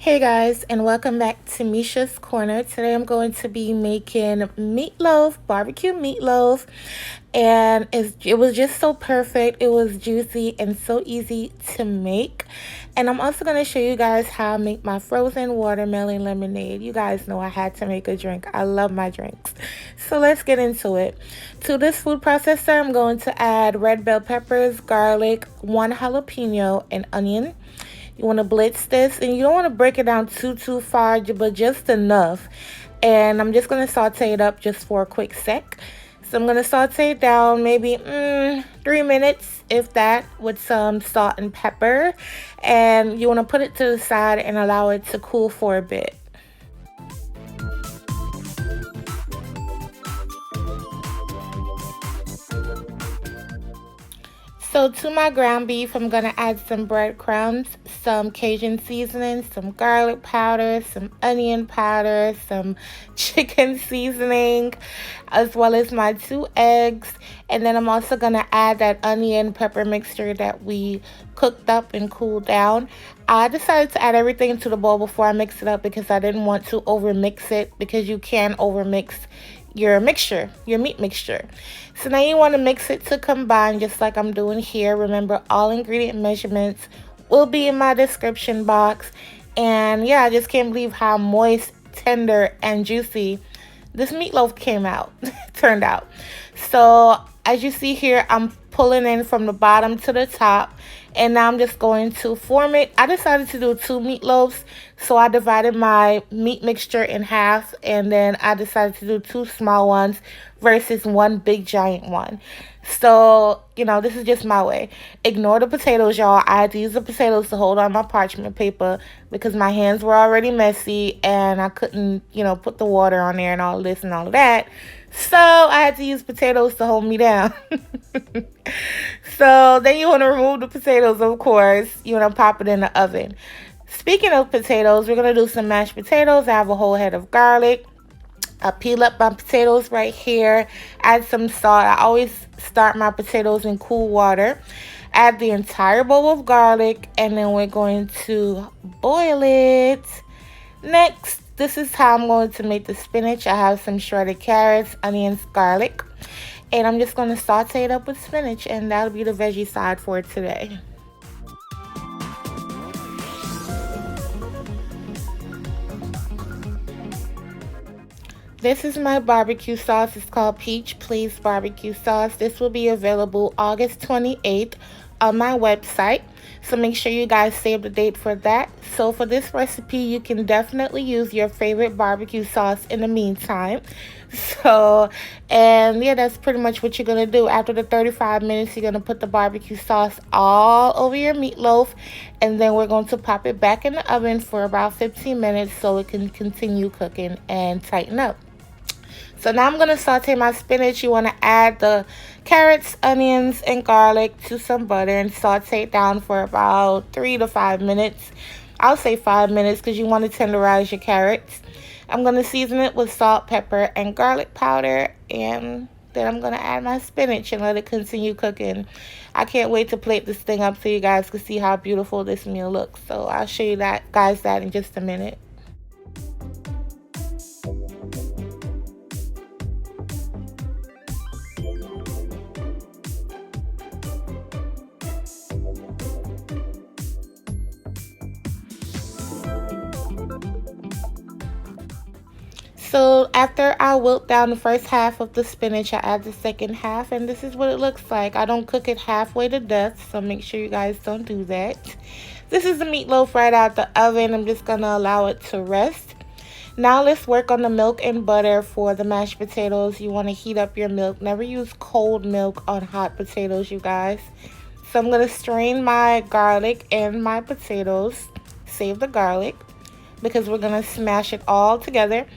Hey guys, and welcome back to Misha's Corner. Today I'm going to be making meatloaf, barbecue meatloaf, and it was just so perfect. It was juicy and so easy to make. And I'm also going to show you guys how I make my frozen watermelon lemonade. You guys know I had to make a drink. I love my drinks. So let's get into it. To this food processor, I'm going to add red bell peppers, garlic, one jalapeno, and onion. You want to blitz this, and you don't want to break it down too far, but just enough. And I'm just going to saute it up just for a quick sec. So I'm going to saute it down maybe 3 minutes, if that, with some salt and pepper. And you want to put it to the side and allow it to cool for a bit. So to my ground beef, I'm going to add some breadcrumbs, some Cajun seasoning, some garlic powder, some onion powder, some chicken seasoning, as well as my 2 eggs. And then I'm also going to add that onion pepper mixture that we cooked up and cooled down. I decided to add everything into the bowl before I mix it up because I didn't want to overmix it, because you can overmix your meat mixture. So now you want to mix it to combine, just like I'm doing here. Remember, all ingredient measurements will be in my description box. And yeah, I just can't believe how moist, tender, and juicy this meatloaf turned out. So as you see here, I'm pulling in from the bottom to the top, and now I'm just going to form it. I decided to do 2 meatloaves, so I divided my meat mixture in half, and then I decided to do 2 small ones versus 1 big giant one. So, you know, this is just my way. Ignore the potatoes, y'all. I had to use the potatoes to hold on my parchment paper because my hands were already messy and I couldn't, put the water on there and all this and all of that. So I had to use potatoes to hold me down. So then you want to remove the potatoes, of course. You want to pop it in the oven. Speaking of potatoes, we're going to do some mashed potatoes. I have a whole head of garlic. I peel up my potatoes right here. Add some salt. I always start my potatoes in cool water. Add the entire bowl of garlic, and then we're going to boil it. Next, this is how I'm going to make the spinach. I have some shredded carrots, onions, garlic, and I'm just going to saute it up with spinach, and that'll be the veggie side for today. This is my barbecue sauce. It's called Peach Please Barbecue Sauce. This will be available August 28th on my website. So make sure you guys save the date for that. So for this recipe, you can definitely use your favorite barbecue sauce in the meantime. And yeah, that's pretty much what you're going to do. After the 35 minutes, you're going to put the barbecue sauce all over your meatloaf. And then we're going to pop it back in the oven for about 15 minutes so it can continue cooking and tighten up. So now I'm going to saute my spinach. You want to add the carrots, onions, and garlic to some butter and saute it down for about 3 to 5 minutes. I'll say 5 minutes because you want to tenderize your carrots. I'm going to season it with salt, pepper, and garlic powder. And then I'm going to add my spinach and let it continue cooking. I can't wait to plate this thing up so you guys can see how beautiful this meal looks. So I'll show you that in just a minute. So after I wilt down the first half of the spinach, I add the second half, and this is what it looks like. I don't cook it halfway to death, so make sure you guys don't do that. This is the meatloaf right out the oven. I'm just going to allow it to rest. Now let's work on the milk and butter for the mashed potatoes. You want to heat up your milk. Never use cold milk on hot potatoes, you guys. So I'm going to strain my garlic and my potatoes. Save the garlic because we're going to smash it all together.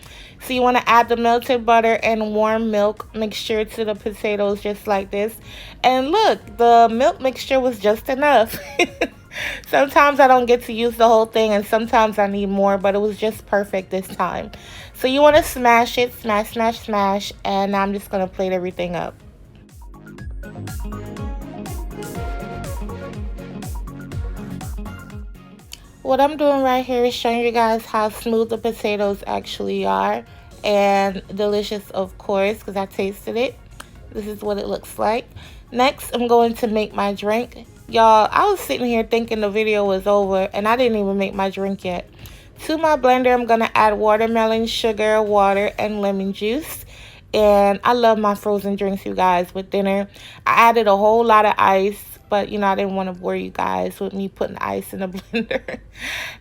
So you want to add the melted butter and warm milk mixture to the potatoes just like this. And look, the milk mixture was just enough. Sometimes I don't get to use the whole thing, and sometimes I need more, but it was just perfect this time. So you want to smash it, smash, and now I'm just going to plate everything up. What I'm doing right here is showing you guys how smooth the potatoes actually are, and delicious, of course, because I tasted it. This is what it looks like. Next, I'm going to make my drink. Y'all, I was sitting here thinking the video was over, and I didn't even make my drink yet. To my blender, I'm going to add watermelon, sugar, water, and lemon juice. And I love my frozen drinks, you guys, with dinner. I added a whole lot of ice, but, you know, I didn't want to bore you guys with me putting ice in the blender.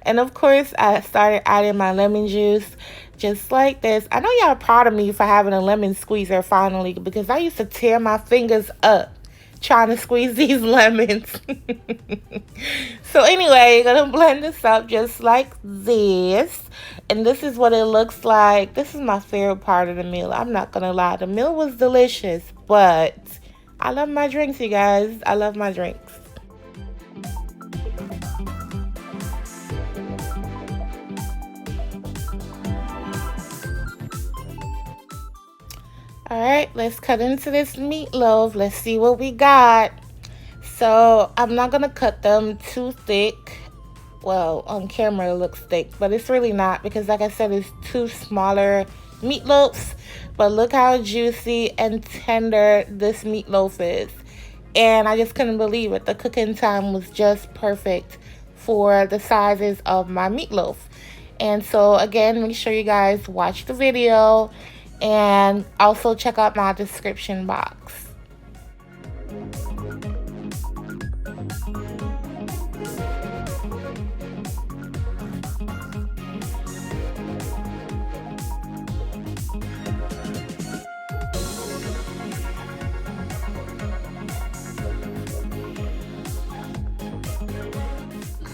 And, of course, I started adding my lemon juice just like this. I know y'all are proud of me for having a lemon squeezer finally, because I used to tear my fingers up trying to squeeze these lemons. So anyway, gonna blend this up just like this, and this is what it looks like. This is my favorite part of the meal. I'm not gonna lie, the meal was delicious, but I love my drinks, you guys. I love my drinks. All right, let's cut into this meatloaf. Let's see what we got. So I'm not gonna cut them too thick. Well, on camera it looks thick, but it's really not, because like I said, it's two smaller meatloaves. But look how juicy and tender this meatloaf is. And I just couldn't believe it. The cooking time was just perfect for the sizes of my meatloaf. And so again, make sure you guys watch the video and also check out my description box.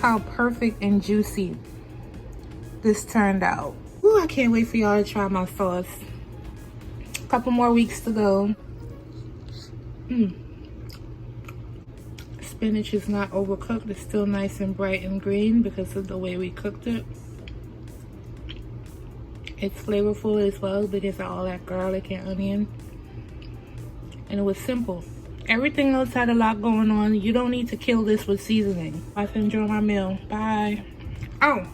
How perfect and juicy this turned out. Ooh, I can't wait for y'all to try my sauce. A couple more weeks to go. Spinach is not overcooked. It's still nice and bright and green because of the way we cooked it. It's flavorful as well because of all that garlic and onion. And it was simple. Everything else had a lot going on. You don't need to kill this with seasoning. I have to enjoy my meal. Bye. Oh.